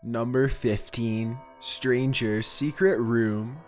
Number 15. Stranger's Secret Room.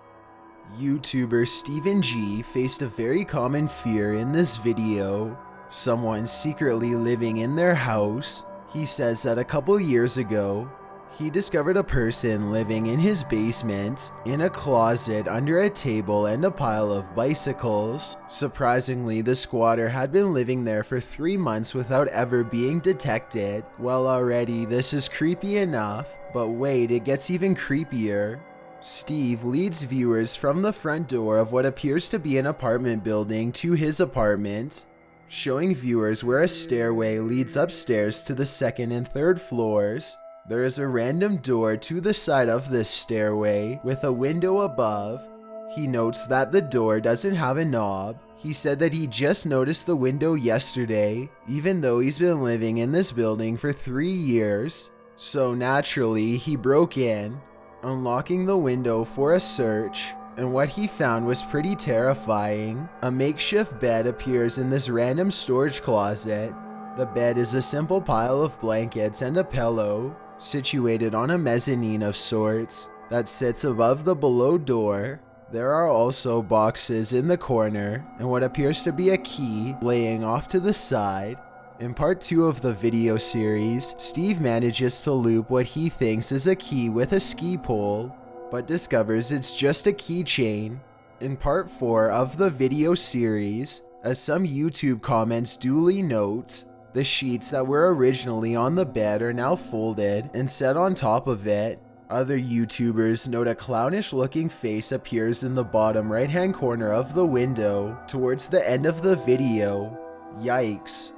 YouTuber Steven G faced a very common fear in this video. Someone secretly living in their house. He says that a couple years ago, he discovered a person living in his basement, in a closet under a table and a pile of bicycles. Surprisingly, the squatter had been living there for 3 months without ever being detected. Well, already this is creepy enough, but wait, it gets even creepier. Steve leads viewers from the front door of what appears to be an apartment building to his apartment, showing viewers where a stairway leads upstairs to the second and third floors. There is a random door to the side of this stairway with a window above. He notes that the door doesn't have a knob. He said that he just noticed the window yesterday, even though he's been living in this building for 3 years. So naturally, he broke in, unlocking the window for a search, and what he found was pretty terrifying. A makeshift bed appears in this random storage closet. The bed is a simple pile of blankets and a pillow, situated on a mezzanine of sorts that sits above the below door. There are also boxes in the corner and what appears to be a key laying off to the side. In part 2 of the video series, Steve manages to loop what he thinks is a key with a ski pole, but discovers it's just a keychain. In part 4 of the video series, as some YouTube comments duly note, the sheets that were originally on the bed are now folded and set on top of it. Other YouTubers note a clownish looking face appears in the bottom right hand corner of the window towards the end of the video. Yikes.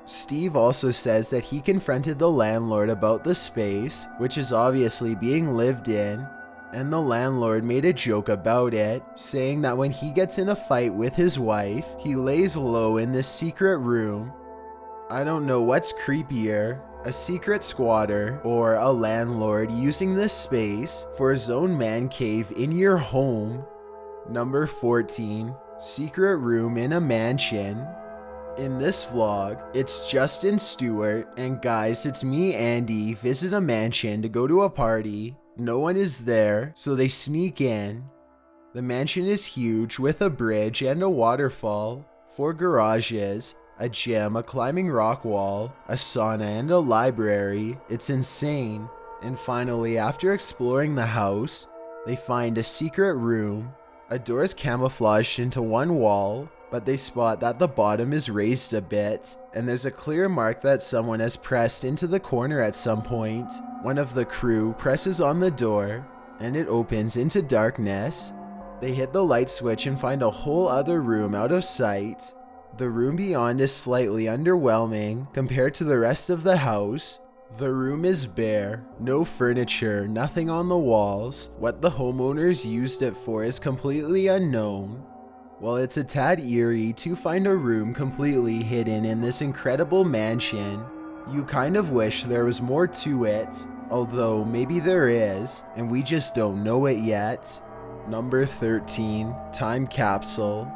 Steve also says that he confronted the landlord about the space, which is obviously being lived in, and the landlord made a joke about it, saying that when he gets in a fight with his wife, he lays low in this secret room. I don't know what's creepier, a secret squatter or a landlord using this space for his own man cave in your home. Number 14. Secret room in a mansion. In this vlog, it's Justin Stewart, and guys, it's me, Andy, visit a mansion to go to a party. No one is there, so they sneak in. The mansion is huge with a bridge and a waterfall, 4 garages, a gym, a climbing rock wall, a sauna, and a library. It's insane. And finally, after exploring the house, they find a secret room. A door is camouflaged into one wall, but they spot that the bottom is raised a bit, and there's a clear mark that someone has pressed into the corner at some point. One of the crew presses on the door, and it opens into darkness. They hit the light switch and find a whole other room out of sight. The room beyond is slightly underwhelming compared to the rest of the house. The room is bare, no furniture, nothing on the walls. What the homeowners used it for is completely unknown. While it's a tad eerie to find a room completely hidden in this incredible mansion, you kind of wish there was more to it, although maybe there is, and we just don't know it yet. Number 13. Time Capsule.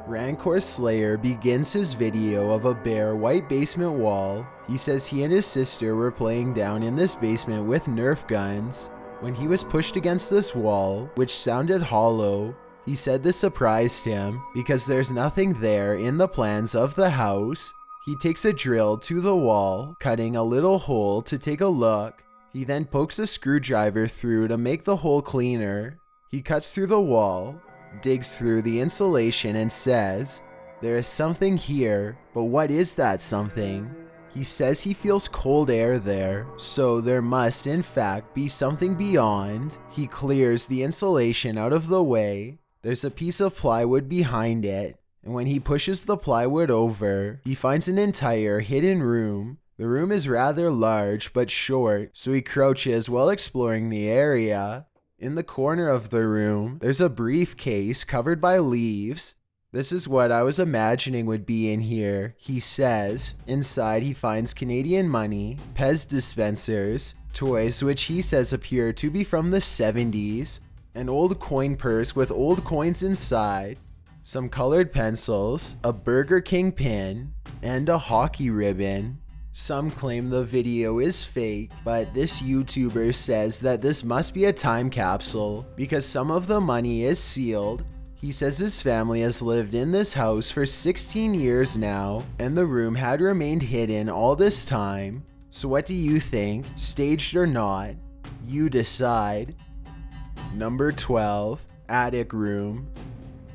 Rancor Slayer begins his video of a bare white basement wall. He says he and his sister were playing down in this basement with Nerf guns when he was pushed against this wall, which sounded hollow. He said this surprised him because there's nothing there in the plans of the house. He takes a drill to the wall, cutting a little hole to take a look. He then pokes a screwdriver through to make the hole cleaner. He cuts through the wall, digs through the insulation, and says, "There is something here, but what is that something?" He says he feels cold air there, so there must in fact be something beyond. He clears the insulation out of the way. There's a piece of plywood behind it, and when he pushes the plywood over, he finds an entire hidden room. The room is rather large but short, so he crouches while exploring the area. In the corner of the room, there's a briefcase covered by leaves. "This is what I was imagining would be in here," he says. Inside, he finds Canadian money, Pez dispensers, toys which he says appear to be from the 70s, an old coin purse with old coins inside, some colored pencils, a Burger King pin, and a hockey ribbon. Some claim the video is fake, but this YouTuber says that this must be a time capsule because some of the money is sealed. He says his family has lived in this house for 16 years now, and the room had remained hidden all this time. So what do you think? Staged or not? You decide. Number 12. Attic room.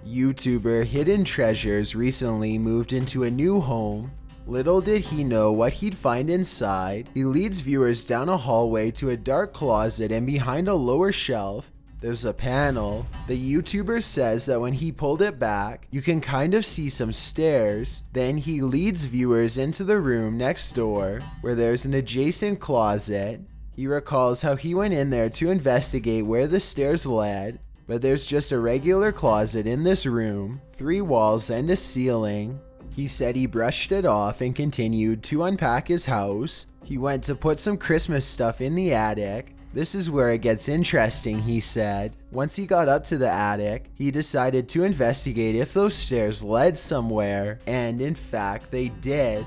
YouTuber Hidden Treasures recently moved into a new home. Little did he know what he'd find inside. He leads viewers down a hallway to a dark closet, and behind a lower shelf, there's a panel. The YouTuber says that when he pulled it back, you can kind of see some stairs. Then he leads viewers into the room next door, where there's an adjacent closet. He recalls how he went in there to investigate where the stairs led, but there's just a regular closet in this room, 3 walls and a ceiling. He said he brushed it off and continued to unpack his house. He went to put some Christmas stuff in the attic. This is where it gets interesting, he said. Once he got up to the attic, he decided to investigate if those stairs led somewhere, and in fact they did.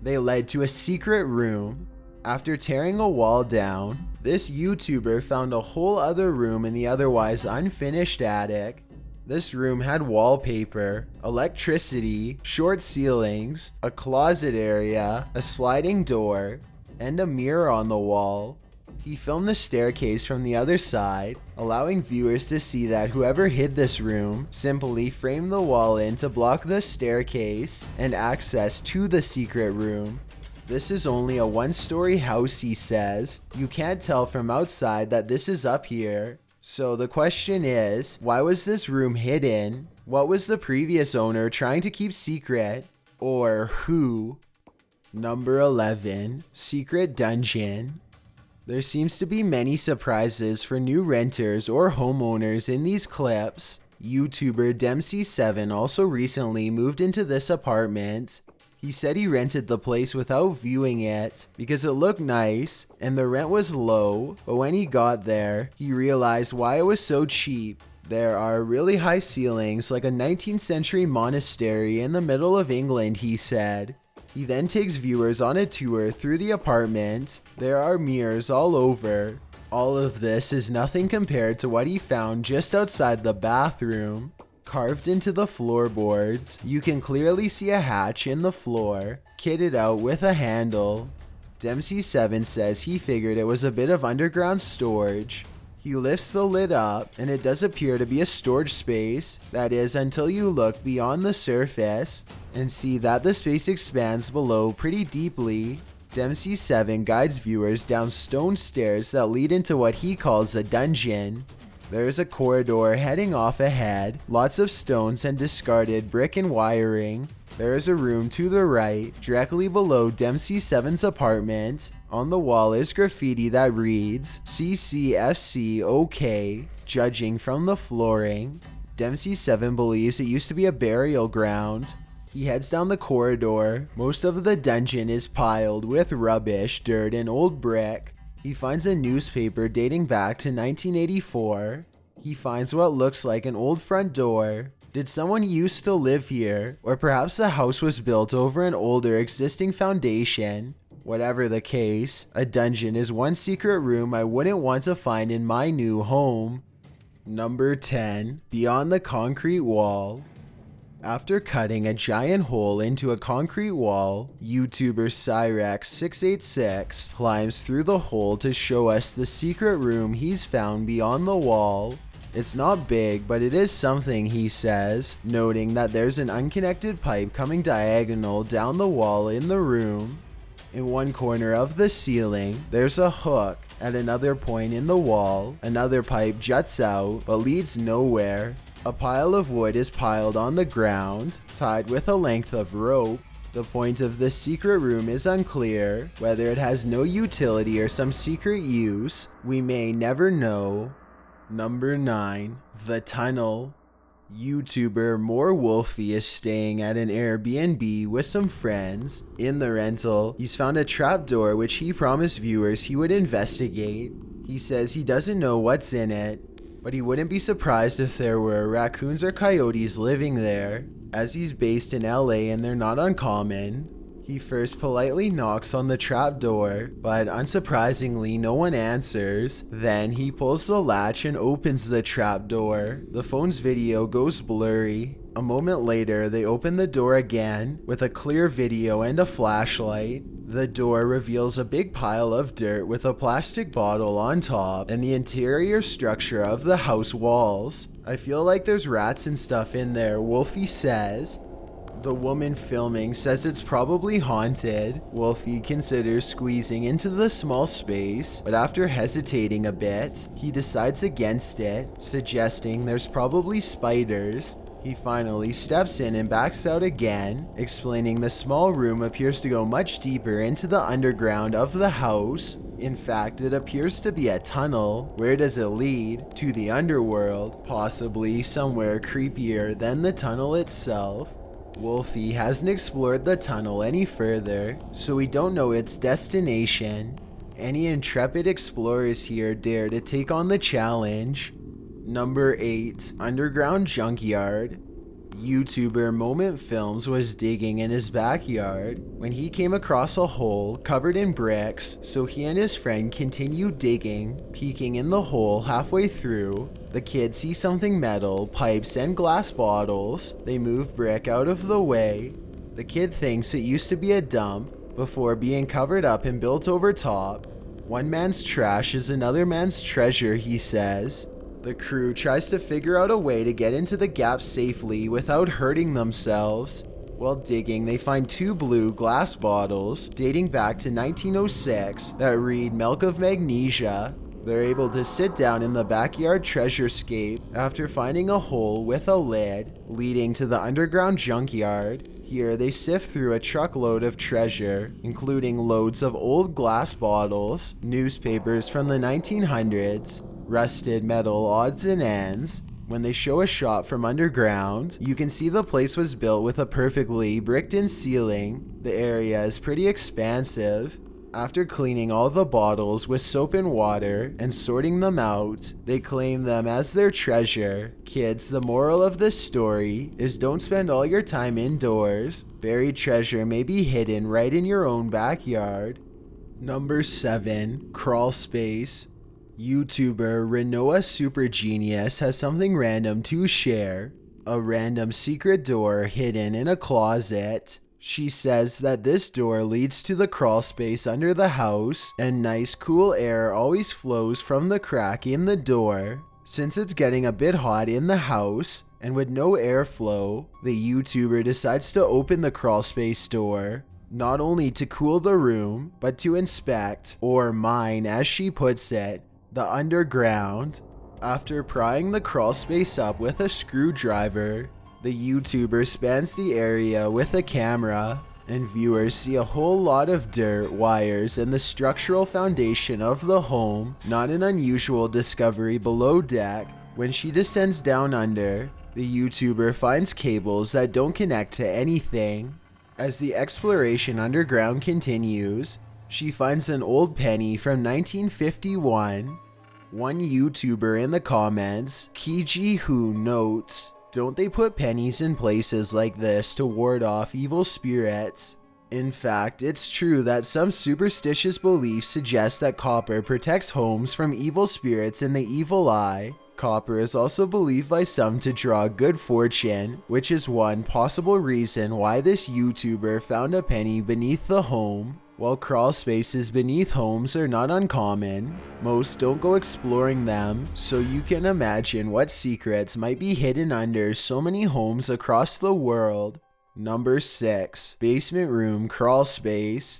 They led to a secret room. After tearing a wall down, this YouTuber found a whole other room in the otherwise unfinished attic. This room had wallpaper, electricity, short ceilings, a closet area, a sliding door, and a mirror on the wall. He filmed the staircase from the other side, allowing viewers to see that whoever hid this room simply framed the wall in to block the staircase and access to the secret room. This is only a 1-story house, he says. You can't tell from outside that this is up here. So the question is, why was this room hidden? What was the previous owner trying to keep secret? Or who? Number 11. Secret Dungeon. There seems to be many surprises for new renters or homeowners in these clips. YouTuber Dempsey7 also recently moved into this apartment. He said he rented the place without viewing it because it looked nice and the rent was low, but when he got there, he realized why it was so cheap. There are really high ceilings like a 19th century monastery in the middle of England, he said. He then takes viewers on a tour through the apartment. There are mirrors all over. All of this is nothing compared to what he found just outside the bathroom. Carved into the floorboards, you can clearly see a hatch in the floor, kitted out with a handle. Dempsey7 says he figured it was a bit of underground storage. He lifts the lid up, and it does appear to be a storage space, that is until you look beyond the surface and see that the space expands below pretty deeply. Dempsey7 guides viewers down stone stairs that lead into what he calls a dungeon. There is a corridor heading off ahead, lots of stones and discarded brick and wiring. There is a room to the right, directly below Dempsey7's apartment. On the wall is graffiti that reads, CCFC OK, judging from the flooring. Dempsey7 believes it used to be a burial ground. He heads down the corridor. Most of the dungeon is piled with rubbish, dirt, and old brick. He finds a newspaper dating back to 1984. He finds what looks like an old front door. Did someone used to live here? Or perhaps the house was built over an older existing foundation? Whatever the case, a dungeon is one secret room I wouldn't want to find in my new home. Number 10. Beyond the concrete wall. After cutting a giant hole into a concrete wall, YouTuber Cyrex686 climbs through the hole to show us the secret room he's found beyond the wall. It's not big, but it is something, he says, noting that there's an unconnected pipe coming diagonal down the wall in the room. In one corner of the ceiling, there's a hook. At another point in the wall, another pipe juts out, but leads nowhere. A pile of wood is piled on the ground, tied with a length of rope. The point of this secret room is unclear. Whether it has no utility or some secret use, we may never know. Number 9. The Tunnel. YouTuber Wolfie is staying at an Airbnb with some friends. In the rental, he's found a trapdoor which he promised viewers he would investigate. He says he doesn't know what's in it, but he wouldn't be surprised if there were raccoons or coyotes living there. As he's based in LA and they're not uncommon, He first politely knocks on the trapdoor, but unsurprisingly no one answers. Then he pulls the latch and opens the trapdoor. The phone's video goes blurry. A moment later, they open the door again with a clear video and a flashlight. The door reveals a big pile of dirt with a plastic bottle on top and the interior structure of the house walls. "I feel like there's rats and stuff in there," Wolfie says. The woman filming says it's probably haunted. Wolfie considers squeezing into the small space, but after hesitating a bit, he decides against it, suggesting there's probably spiders. He finally steps in and backs out again, explaining the small room appears to go much deeper into the underground of the house. In fact, it appears to be a tunnel. Where does it lead? To the underworld, possibly somewhere creepier than the tunnel itself. Wolfie hasn't explored the tunnel any further, so we don't know its destination. Any intrepid explorers here dare to take on the challenge? Number 8. Underground Junkyard. YouTuber Moment Films was digging in his backyard when he came across a hole covered in bricks, so he and his friend continued digging. Peeking in the hole halfway through, the kids see something metal, pipes, and glass bottles. They move brick out of the way. The kid thinks it used to be a dump before being covered up and built over top. "One man's trash is another man's treasure," he says. The crew tries to figure out a way to get into the gap safely without hurting themselves. While digging, they find 2 blue glass bottles dating back to 1906 that read "Milk of Magnesia." They're able to sit down in the backyard treasurescape after finding a hole with a lid leading to the underground junkyard. Here they sift through a truckload of treasure, including loads of old glass bottles, newspapers from the 1900s, rusted metal odds and ends. When they show a shot from underground, you can see the place was built with a perfectly bricked-in ceiling. The area is pretty expansive. After cleaning all the bottles with soap and water and sorting them out, they claim them as their treasure. Kids, the moral of this story is don't spend all your time indoors. Buried treasure may be hidden right in your own backyard. Number 7. Crawl Space. YouTuber Rinoa Super Genius has something random to share. A random secret door hidden in a closet. She says that this door leads to the crawl space under the house, and nice cool air always flows from the crack in the door. Since it's getting a bit hot in the house, and with no airflow, the YouTuber decides to open the crawl space door. Not only to cool the room, but to inspect, or mine as she puts it, the underground. After prying the crawl space up with a screwdriver, the YouTuber spans the area with a camera, and viewers see a whole lot of dirt, wires, and the structural foundation of the home. Not an unusual discovery below deck. When she descends down under, the YouTuber finds cables that don't connect to anything. As the exploration underground continues, she finds an old penny from 1951. One YouTuber in the comments, Kiji Hu, notes, "Don't they put pennies in places like this to ward off evil spirits?" In fact, it's true that some superstitious beliefs suggest that copper protects homes from evil spirits and the evil eye. Copper is also believed by some to draw good fortune, which is one possible reason why this YouTuber found a penny beneath the home. While crawl spaces beneath homes are not uncommon, most don't go exploring them, so you can imagine what secrets might be hidden under so many homes across the world. Number 6. Basement Room Crawl Space.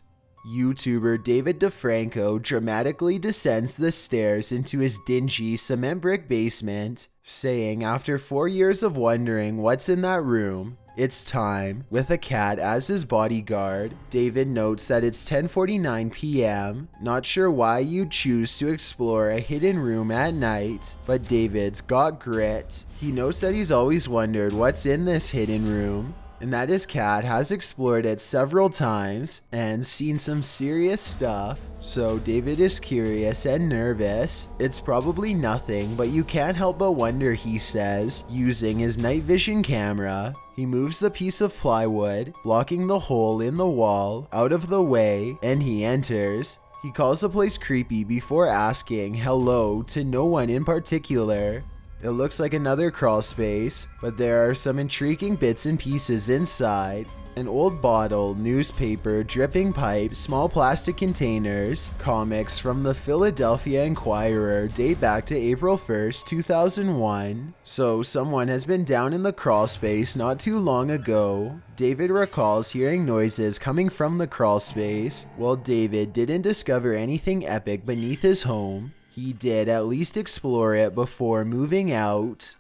YouTuber David DeFranco dramatically descends the stairs into his dingy cement brick basement, saying after 4 years of wondering what's in that room, it's time. With a cat as his bodyguard, David notes that it's 10:49 p.m. Not sure why you'd choose to explore a hidden room at night, but David's got grit. He notes that he's always wondered what's in this hidden room, and that his cat has explored it several times and seen some serious stuff. So David is curious and nervous. It's probably nothing, but you can't help but wonder, he says, using his night vision camera. He moves the piece of plywood, blocking the hole in the wall, out of the way, and he enters. He calls the place creepy before asking hello to no one in particular. It looks like another crawl space, but there are some intriguing bits and pieces inside. An old bottle, newspaper, dripping pipe, small plastic containers, comics from the Philadelphia Inquirer date back to April 1st, 2001. So someone has been down in the crawl space not too long ago. David recalls hearing noises coming from the crawl space. While David didn't discover anything epic beneath his home, he did at least explore it before moving out.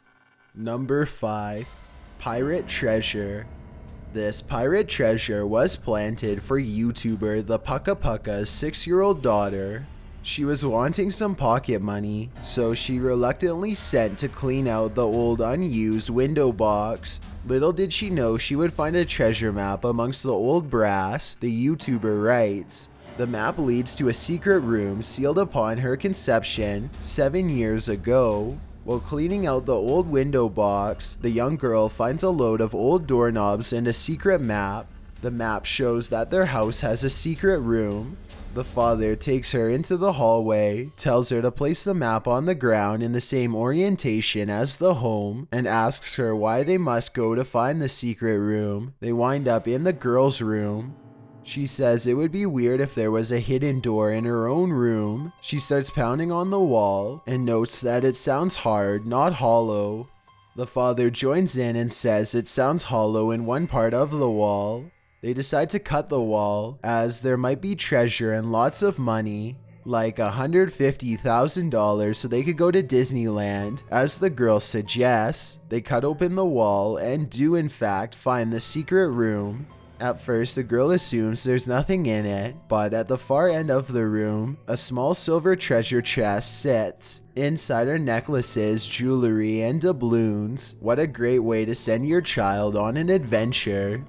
Number 5. Pirate Treasure. This pirate treasure was planted for YouTuber thepukkapukka's 6-year-old daughter. She was wanting some pocket money, so she reluctantly sent to clean out the old unused window box. Little did she know she would find a treasure map amongst the old brass, the YouTuber writes. The map leads to a secret room sealed upon her conception 7 years ago. While cleaning out the old window box, the young girl finds a load of old doorknobs and a secret map. The map shows that their house has a secret room. The father takes her into the hallway, tells her to place the map on the ground in the same orientation as the home, and asks her why they must go to find the secret room. They wind up in the girl's room. She says it would be weird if there was a hidden door in her own room. She starts pounding on the wall and notes that it sounds hard, not hollow. The father joins in and says it sounds hollow in one part of the wall. They decide to cut the wall as there might be treasure and lots of money, like $150,000 so they could go to Disneyland. As the girl suggests, they cut open the wall and do in fact find the secret room. At first, the girl assumes there's nothing in it, but at the far end of the room, a small silver treasure chest sits. Inside are necklaces, jewelry, and doubloons. What a great way to send your child on an adventure.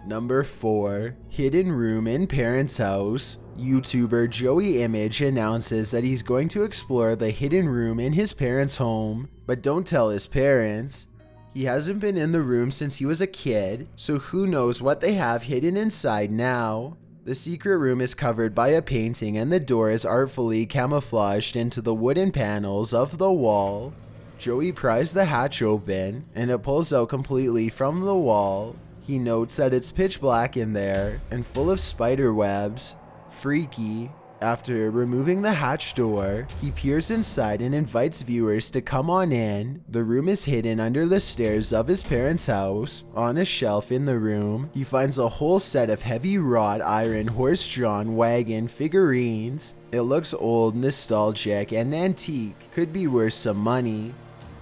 Number 4. Hidden room in parents' house. YouTuber Joey Image announces that he's going to explore the hidden room in his parents' home, but don't tell his parents. He hasn't been in the room since he was a kid, so who knows what they have hidden inside now. The secret room is covered by a painting and the door is artfully camouflaged into the wooden panels of the wall. Joey pries the hatch open and it pulls out completely from the wall. He notes that it's pitch black in there and full of spider webs. Freaky. After removing the hatch door, he peers inside and invites viewers to come on in. The room is hidden under the stairs of his parents' house. On a shelf in the room, he finds a whole set of heavy wrought iron horse-drawn wagon figurines. It looks old, nostalgic, and antique. Could be worth some money.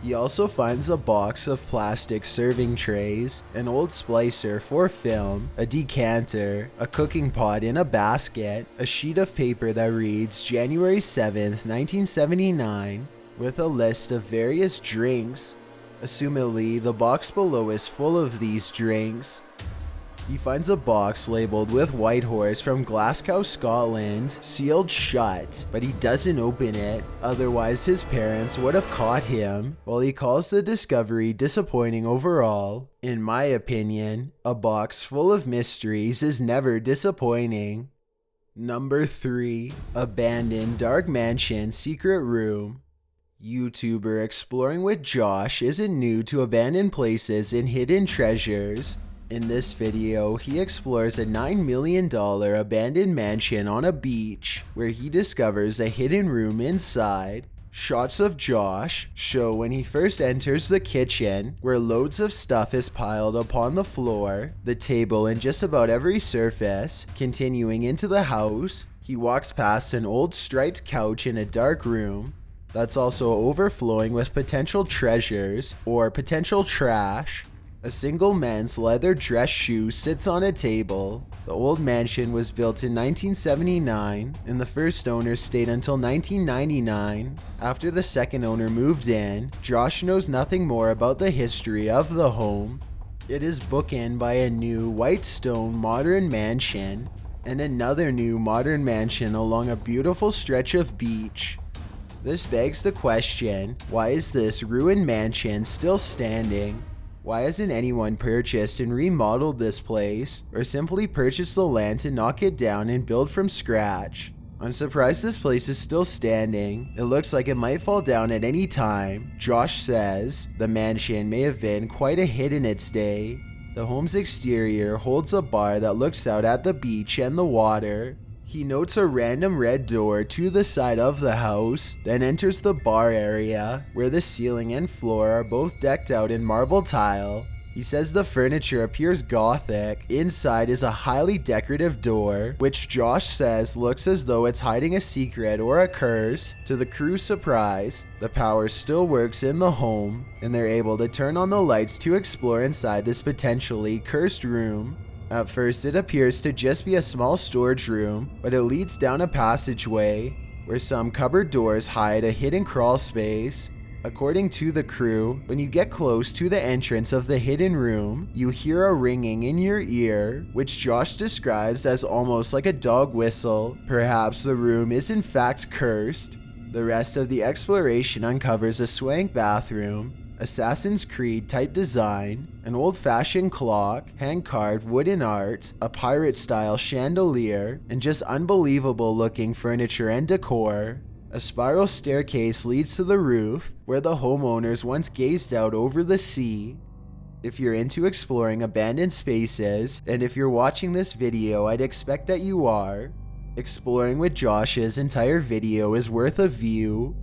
He also finds a box of plastic serving trays, an old splicer for film, a decanter, a cooking pot in a basket, a sheet of paper that reads January 7th, 1979, with a list of various drinks. Assumedly, the box below is full of these drinks. He finds a box labeled with White Horse from Glasgow, Scotland, sealed shut, but he doesn't open it, otherwise his parents would have caught him. While he calls the discovery disappointing overall, in my opinion, a box full of mysteries is never disappointing. Number 3. Abandoned Dark Mansion Secret Room. YouTuber Exploring with Josh isn't new to abandoned places and hidden treasures. In this video, he explores a $9 million abandoned mansion on a beach, where he discovers a hidden room inside. Shots of Josh show when he first enters the kitchen, where loads of stuff is piled upon the floor, the table, and just about every surface. Continuing into the house, he walks past an old striped couch in a dark room that's also overflowing with potential treasures or potential trash. A single men's leather dress shoe sits on a table. The old mansion was built in 1979, and the first owner stayed until 1999. After the second owner moved in, Josh knows nothing more about the history of the home. It is bookended by a new white stone modern mansion, and another new modern mansion along a beautiful stretch of beach. This begs the question, why is this ruined mansion still standing? Why hasn't anyone purchased and remodeled this place, or simply purchased the land to knock it down and build from scratch? I'm surprised this place is still standing. It looks like it might fall down at any time. Josh says the mansion may have been quite a hit in its day. The home's exterior holds a bar that looks out at the beach and the water. He notes a random red door to the side of the house, then enters the bar area, where the ceiling and floor are both decked out in marble tile. He says the furniture appears gothic. Inside is a highly decorative door, which Josh says looks as though it's hiding a secret or a curse. To the crew's surprise, the power still works in the home, and they're able to turn on the lights to explore inside this potentially cursed room. At first, it appears to just be a small storage room, but it leads down a passageway, where some cupboard doors hide a hidden crawl space. According to the crew, when you get close to the entrance of the hidden room, you hear a ringing in your ear, which Josh describes as almost like a dog whistle. Perhaps the room is in fact cursed. The rest of the exploration uncovers a swank bathroom, Assassin's Creed type design, an old-fashioned clock, hand-carved wooden art, a pirate-style chandelier, and just unbelievable looking furniture and decor. A spiral staircase leads to the roof, where the homeowners once gazed out over the sea. If you're into exploring abandoned spaces, and if you're watching this video, I'd expect that you are. Exploring with Josh's entire video is worth a view.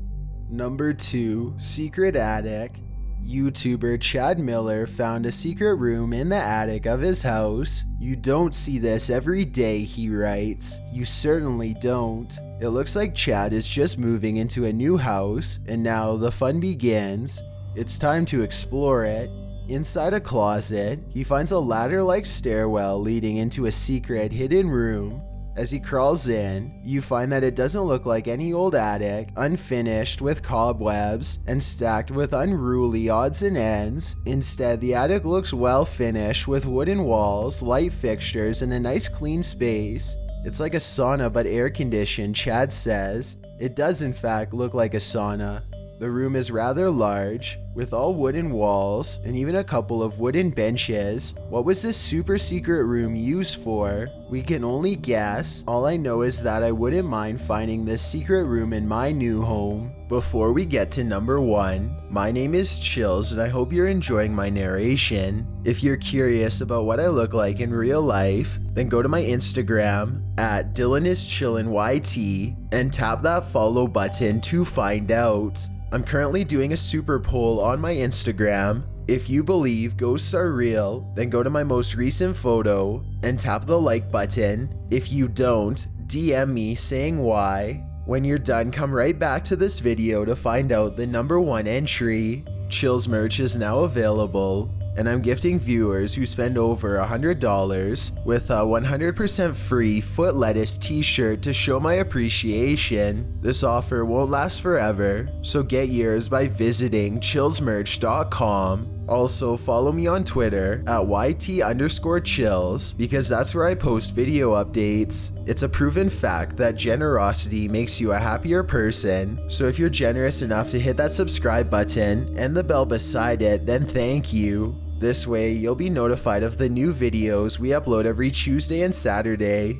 Number 2, Secret Attic. YouTuber Chad Miller found a secret room in the attic of his house. You don't see this every day, he writes. You certainly don't. It looks like Chad is just moving into a new house, and now the fun begins. It's time to explore it. Inside a closet, he finds a ladder-like stairwell leading into a secret hidden room. As he crawls in, you find that it doesn't look like any old attic, unfinished with cobwebs and stacked with unruly odds and ends. Instead, the attic looks well finished with wooden walls, light fixtures, and a nice clean space. It's like a sauna but air conditioned, Chad says. It does in fact look like a sauna. The room is rather large, with all wooden walls and even a couple of wooden benches. What was this super secret room used for? We can only guess. All I know is that I wouldn't mind finding this secret room in my new home. Before we get to number 1, my name is Chills and I hope you're enjoying my narration. If you're curious about what I look like in real life, then go to my Instagram at DylanIsChillinYT and tap that follow button to find out. I'm currently doing a super poll on my Instagram. If you believe ghosts are real, then go to my most recent photo and tap the like button. If you don't, DM me saying why. When you're done, come right back to this video to find out the number 1 entry. Chills merch is now available, and I'm gifting viewers who spend over $100 with a 100% free foot lettuce t-shirt to show my appreciation. This offer won't last forever, so get yours by visiting chillsmerch.com. Also, follow me on Twitter at YT_chills because that's where I post video updates. It's a proven fact that generosity makes you a happier person, so if you're generous enough to hit that subscribe button and the bell beside it, then thank you. This way, you'll be notified of the new videos we upload every Tuesday and Saturday.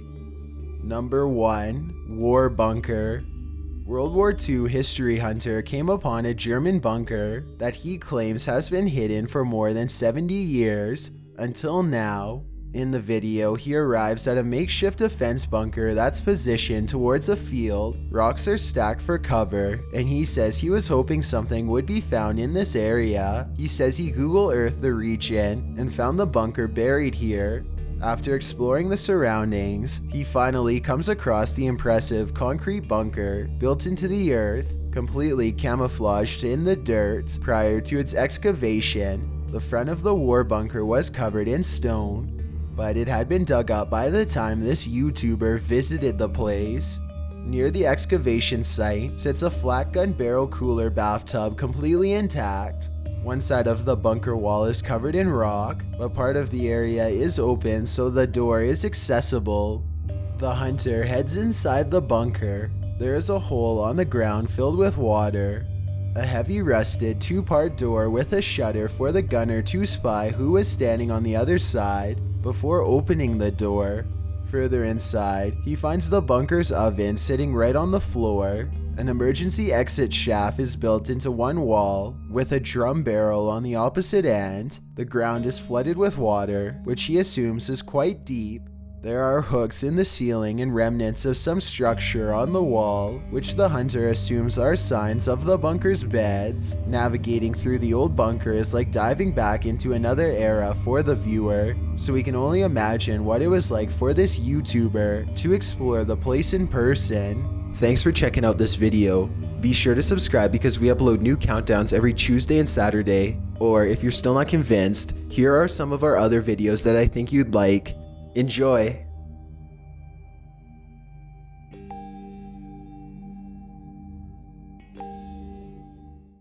Number 1, War Bunker. World War II history hunter came upon a German bunker that he claims has been hidden for more than 70 years, until now. In the video, he arrives at a makeshift defense bunker that's positioned towards a field. Rocks are stacked for cover, and he says he was hoping something would be found in this area. He says he Google Earthed the region and found the bunker buried here. After exploring the surroundings, he finally comes across the impressive concrete bunker built into the earth, completely camouflaged in the dirt. Prior to its excavation, the front of the war bunker was covered in stone, but it had been dug up by the time this YouTuber visited the place. Near the excavation site sits a flat gun barrel cooler bathtub completely intact. One side of the bunker wall is covered in rock, but part of the area is open so the door is accessible. The hunter heads inside the bunker. There is a hole on the ground filled with water. a heavy rusted 2-part door with a shutter for the gunner to spy who was standing on the other side before opening the door. Further inside, he finds the bunker's oven sitting right on the floor. An emergency exit shaft is built into one wall, with a drum barrel on the opposite end. The ground is flooded with water, which he assumes is quite deep. There are hooks in the ceiling and remnants of some structure on the wall, which the hunter assumes are signs of the bunker's beds. Navigating through the old bunker is like diving back into another era for the viewer, so we can only imagine what it was like for this YouTuber to explore the place in person. Thanks for checking out this video. Be sure to subscribe because we upload new countdowns every Tuesday and Saturday. Or if you're still not convinced, here are some of our other videos that I think you'd like. Enjoy!